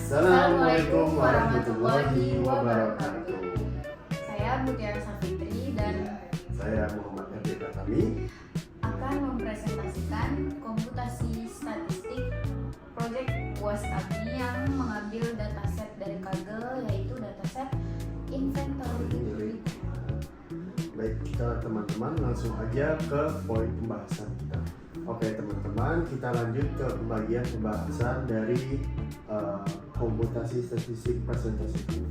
Assalamualaikum warahmatullahi wabarakatuh. Saya Mutiara Safitri dan saya Muhammad Erdi Kami akan mempresentasikan komputasi statistik proyek UAS kami yang mengambil dataset dari Kaggle, yaitu dataset inventory. Baik, kita teman-teman langsung aja ke poin pembahasan kita. Oke teman-teman, kita lanjut ke pembagian pembahasan dari komputasi statistik presentasi ini.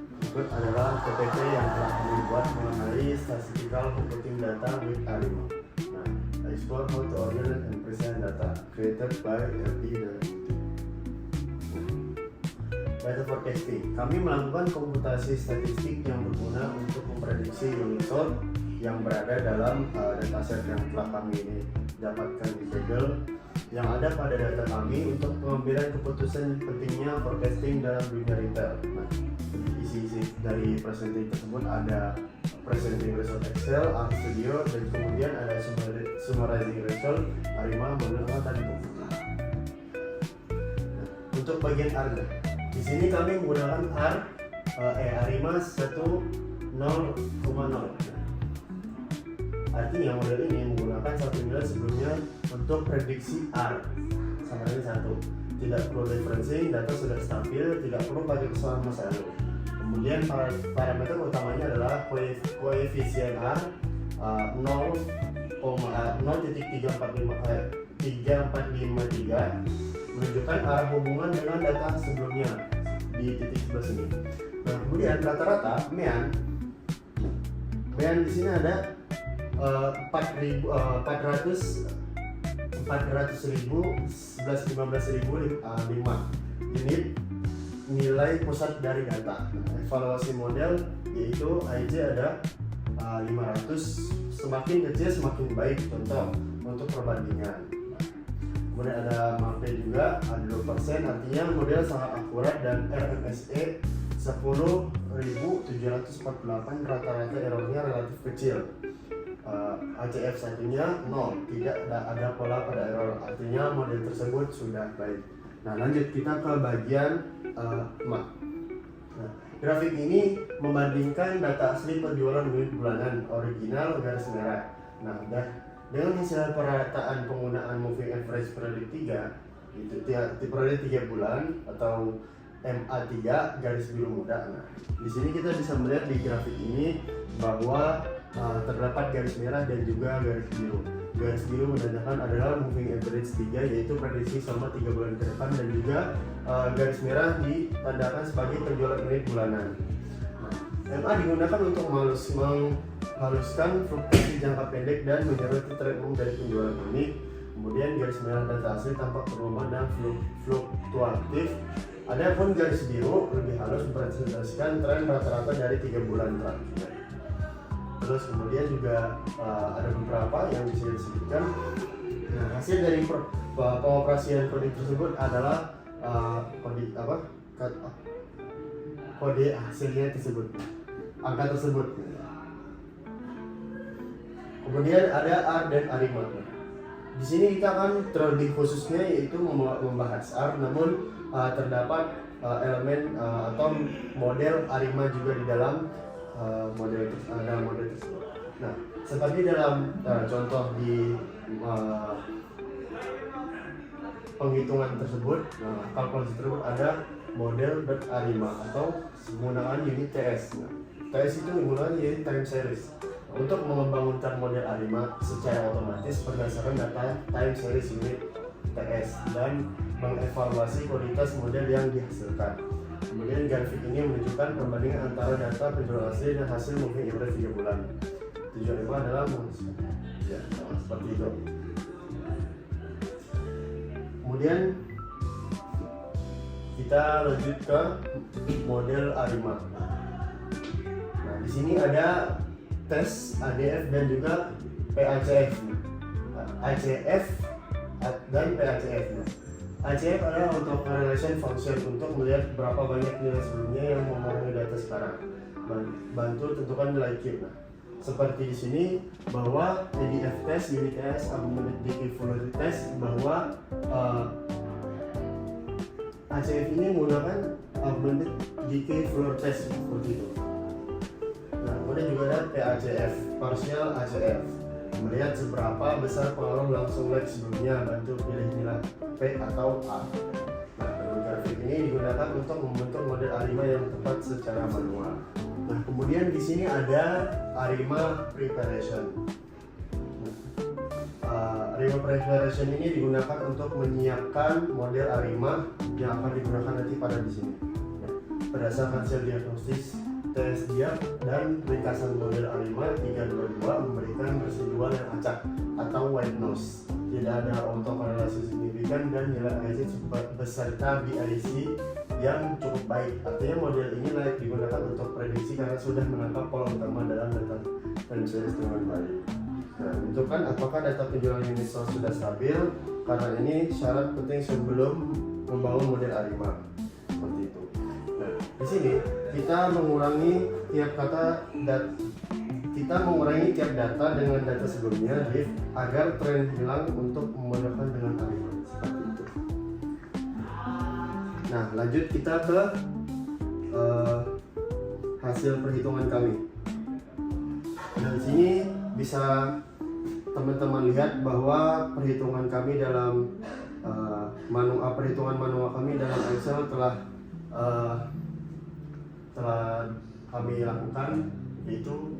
Berikut adalah PPT yang telah kami buat mengenai statistical computing data with ARIMA. Nah, explore how to organize and present data created by RD dan data forecasting. Kami melakukan komputasi statistik yang berguna untuk memprediksi unit sort yang berada dalam dataset yang telah kami ini dapatkan di Kaggle yang ada pada data kami untuk pengambilan keputusan pentingnya forecasting dalam dunia retail. Nah, isi dari presenting tersebut ada presenting result Excel, RStudio, dan kemudian ada summarizing result ARIMA menggunakan tadi komputer. Nah, untuk bagian R, di sini kami menggunakan ARIMA 1.0.0. Artinya model ini menggunakan satu nilai sebelumnya untuk prediksi R sama dengan 1. Tidak perlu referencing, data sudah stabil, tidak perlu pakai kesalahan masa lalu. Kemudian parameter utamanya adalah koefisien R 0.3453 menunjukkan arah hubungan dengan data sebelumnya di titik sebelah sini. Nah, kemudian rata-rata mean di sini ada 400.000, 11.000, 15.005 unit nilai pusat dari data. Evaluasi model yaitu IJ ada 500, semakin kecil semakin baik, contoh untuk perbandingan. Kemudian ada MAPE juga ada 2%, artinya model sangat akurat, dan RMSE 10.748, rata-rata errornya relatif kecil. ACF satunya 0, tidak ada pola pada error, artinya model tersebut sudah baik. Nah, lanjut kita ke bagian nah, grafik ini membandingkan data asli penjualan unit bulanan original garis merah. Nah, dengan hasil perataan penggunaan moving average periode 3 itu periode 3 bulan atau MA3 garis biru muda. Nah, di sini kita bisa melihat di grafik ini bahwa terdapat garis merah dan juga garis biru. Garis biru menandakan adalah moving average 3, yaitu prediksi selama 3 bulan ke depan, dan juga garis merah ditandakan sebagai penjualan unit bulanan. Nah, MA digunakan untuk menghaluskan fluktuasi jangka pendek dan menyoroti tren umum dari penjualan unit. Kemudian garis merah data asli tampak berubah dan fluktuatif. Adapun garis biru lebih halus mempresentasikan tren rata-rata dari 3 bulan terakhir. Terus kemudian juga ada beberapa yang bisa disebutkan. Nah, hasil dari pengoperasian kode tersebut adalah kode hasilnya tersebut, angka tersebut. Kemudian ada R dan ARIMA. Di sini kita akan terlebih khususnya yaitu membahas R, namun terdapat elemen atau model ARIMA juga di dalam model tersebut. Nah, seperti dalam contoh di penghitungan tersebut, kalkulasi tersebut ada model ARIMA atau menggunakan unit TS. Nah, TS itu menggunakan unit time series untuk membangunkan model ARIMA secara otomatis berdasarkan data time series unit TS dan mengevaluasi kualitas model yang dihasilkan. Kemudian grafik ini menunjukkan perbandingan antara data penjualan asli dan hasil moving average 3 bulan. Tujuan itu adalah ya, seperti itu. Kemudian kita lanjut ke model ARIMA. Nah, di sini ada tes ADF dan juga PACF. ACF dan PACF. ACF adalah untuk correlation function, untuk melihat berapa banyak nilai sebelumnya yang memenuhi data sekarang. Bantu tentukan nilai Q. Nah, seperti di sini bahwa ADF test, unit test, accumulative equality test, bahwa ACF ini menggunakan augmented decay floor test seperti itu. Nah, kemudian juga ada PACF, partial ACF, melihat seberapa besar pengaruh langsung lag sebelumnya, bantu pilih nilai P atau A. Nah, grafik ini digunakan untuk membentuk model ARIMA yang tepat secara manual. Nah, kemudian di sini ada ARIMA preparation. ARIMA preparation ini digunakan untuk menyiapkan model ARIMA yang akan digunakan nanti pada di sini. Berdasarkan hasil diagnosis tes diag dan ringkasan model ARIMA 322 memberikan residual yang acak atau white nose, tidak ada autokorelasi signifikan dan nilai IC beserta BIC yang cukup baik. Artinya model ini layak digunakan untuk prediksi karena sudah menangkap pola utama dalam data dan series dengan baik. Nah, menentukan apakah data penjualan unit sold sudah stabil, karena ini syarat penting sebelum membangun model ARIMA. Seperti itu. Nah, di sini kita mengurangi tiap data dengan data sebelumnya div agar tren hilang untuk memudahkan dengan ARIMA. Seperti itu. Nah, lanjut kita ke hasil perhitungan kami. Nah, di sini bisa teman-teman lihat bahwa perhitungan kami dalam perhitungan manual kami dalam Excel telah kami lakukan, yaitu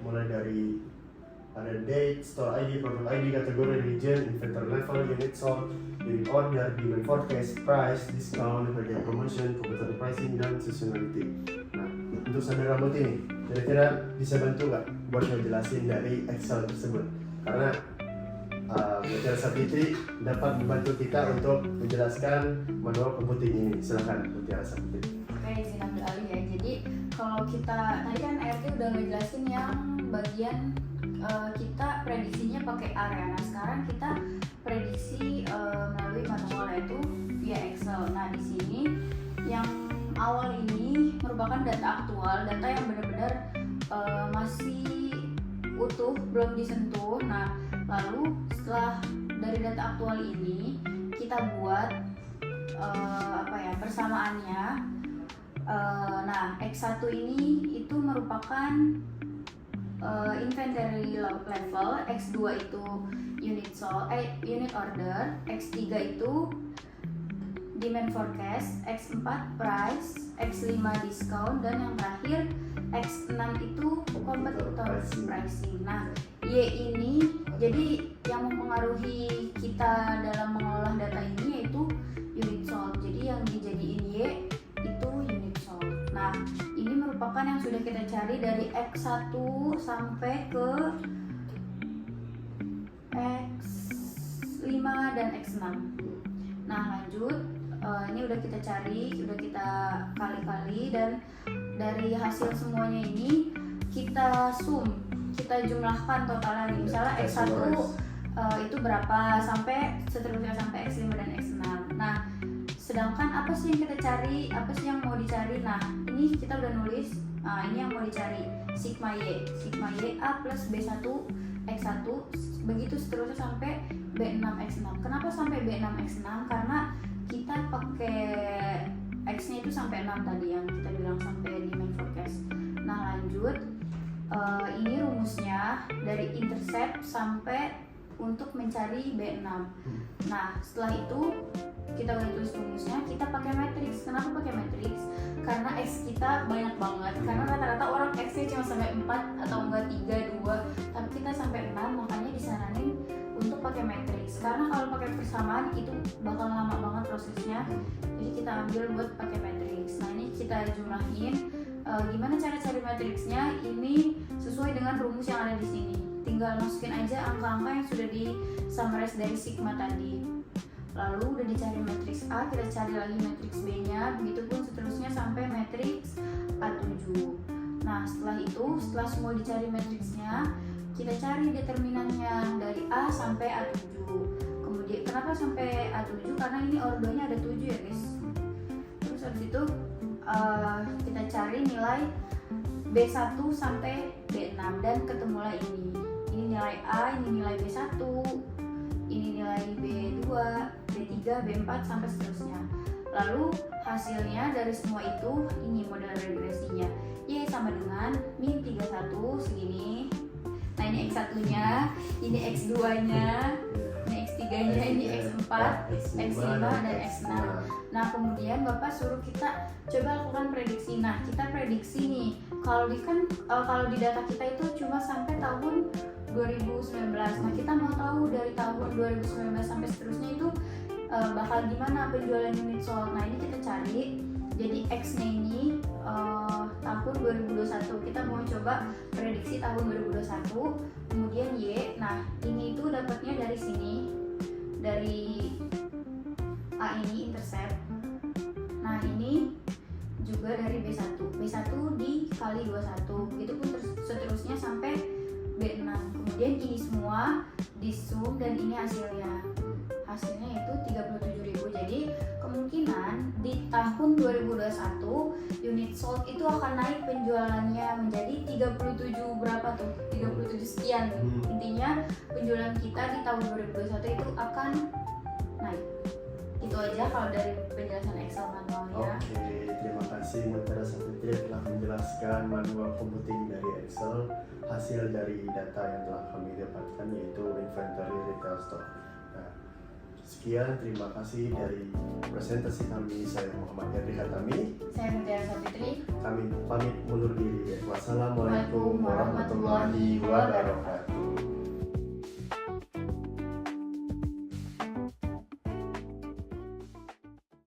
mulai dari ada date, store ID, product ID, kategori, region, inventory level, unit sold, unit order, demand forecast, price, discount, harga promotion, competitive pricing, dan seasonality. Nah, untuk saudara Muti nih, kira-kira bisa bantu nggak buat ngejelasin dari Excel tersebut? Karena Mutiara Sapitri dapat membantu kita untuk menjelaskan manual komputing ini. Silakan Mutiara Sapitri. Oke, izin ambil alih ya. Jadi kalau kita tadi kan RT udah ngejelasin yang bagian kita prediksinya pakai area. Nah, sekarang kita prediksi melalui manual, yaitu via Excel. Nah, di sini yang awal ini merupakan data aktual, data yang benar-benar masih utuh, belum disentuh. Nah, lalu setelah dari data aktual ini kita buat persamaannya. Nah, X1 ini itu merupakan inventory level, X2 itu unit order, X3 itu demand forecast, X4 price, X5 discount, dan yang terakhir X6 itu competitor pricing. Nah, Y ini jadi yang mempengaruhi kita dalam mengolah data ini yaitu unit sold. Jadi yang dijadiin Y itu unit sold. Nah, ini merupakan yang sudah kita cari dari X1 sampai ke X5 dan X6. Nah, lanjut, ini udah kita cari, udah kita kali-kali, dan dari hasil semuanya ini kita sum, kita jumlahkan totalnya nih. Misalnya X1 itu berapa sampai seterusnya sampai X5 dan X6. Nah, sedangkan apa sih yang kita cari, apa sih yang mau dicari? Nah, ini kita udah nulis. Nah, ini yang mau dicari, sigma Y A plus B1 X1, begitu seterusnya sampai B6 X6. Kenapa sampai B6 X6? Karena kita pakai X-nya itu sampai 6 tadi yang kita bilang sampai demand forecast. Nah, lanjut, ini rumusnya dari intercept sampai untuk mencari B6. Nah, setelah itu kita udah tulis rumusnya, kita pakai matrix. Kenapa pakai matrix? Karena X kita banyak banget. Karena rata-rata orang X-nya cuma sampai 4 atau enggak 3, 2, tapi kita sampai 6, makanya disaranin untuk pakai matrix. Karena kalau pakai persamaan itu bakal lama banget prosesnya. Jadi kita ambil buat pakai matrix. Nah, ini kita jumlahin. Gimana cara cari matrixnya? Ini sesuai dengan rumus yang ada di sini. Tinggal masukin aja angka-angka yang sudah di summarize dari sigma tadi. Lalu udah dicari matriks A, kita cari lagi matriks B-nya, begitupun seterusnya sampai matriks A7. Nah, setelah itu, setelah semua dicari matriksnya, kita cari determinannya dari A sampai A7. Kemudian kenapa sampai A7? Karena ini ordernya ada 7 ya guys. Terus habis itu kita cari nilai B1 sampai B6 dan ketemulah ini. Ini nilai A, ini nilai B1, ini nilai B2, B3, B3, B4 sampai seterusnya. Lalu hasilnya dari semua itu, ini model regresinya. Y sama dengan min 31 segini. Nah ini X1-nya, ini X2-nya, ini X3-nya, ini X4, X5 dan X6. Nah kemudian Bapak suruh kita coba lakukan prediksi. Nah kita prediksi nih, kalau di data kita itu cuma sampai tahun 2019. Nah kita mau tahu dari tahun 2019 sampai seterusnya itu bakal gimana penjualan unit sold. Nah ini kita cari. Jadi X-nya ini tahun 2021. Kita mau coba prediksi tahun 2021. Kemudian Y. Nah ini itu dapatnya dari sini, dari A ini intercept. Nah ini juga dari B1 dikali 21. Itu pun seterusnya sampai B6. Kemudian ini semua di sum dan ini hasilnya itu 37.000. Jadi kemungkinan di tahun 2021 unit sold itu akan naik penjualannya menjadi 37 berapa tuh? 37 sekian. Intinya penjualan kita di tahun 2021 itu akan naik. Itu aja kalau dari penjelasan Excel manualnya. Oke, terima kasih Mutiara Safitri telah menjelaskan manual computing dari Excel hasil dari data yang telah kami dapatkan, yaitu inventory retail stock. Nah, sekian, terima kasih dari presentasi kami. Saya Muhammad Yadri Hatami. Saya Mutiara Safitri. Kami pamit mundur diri. Wassalamualaikum warahmatullahi wabarakatuh.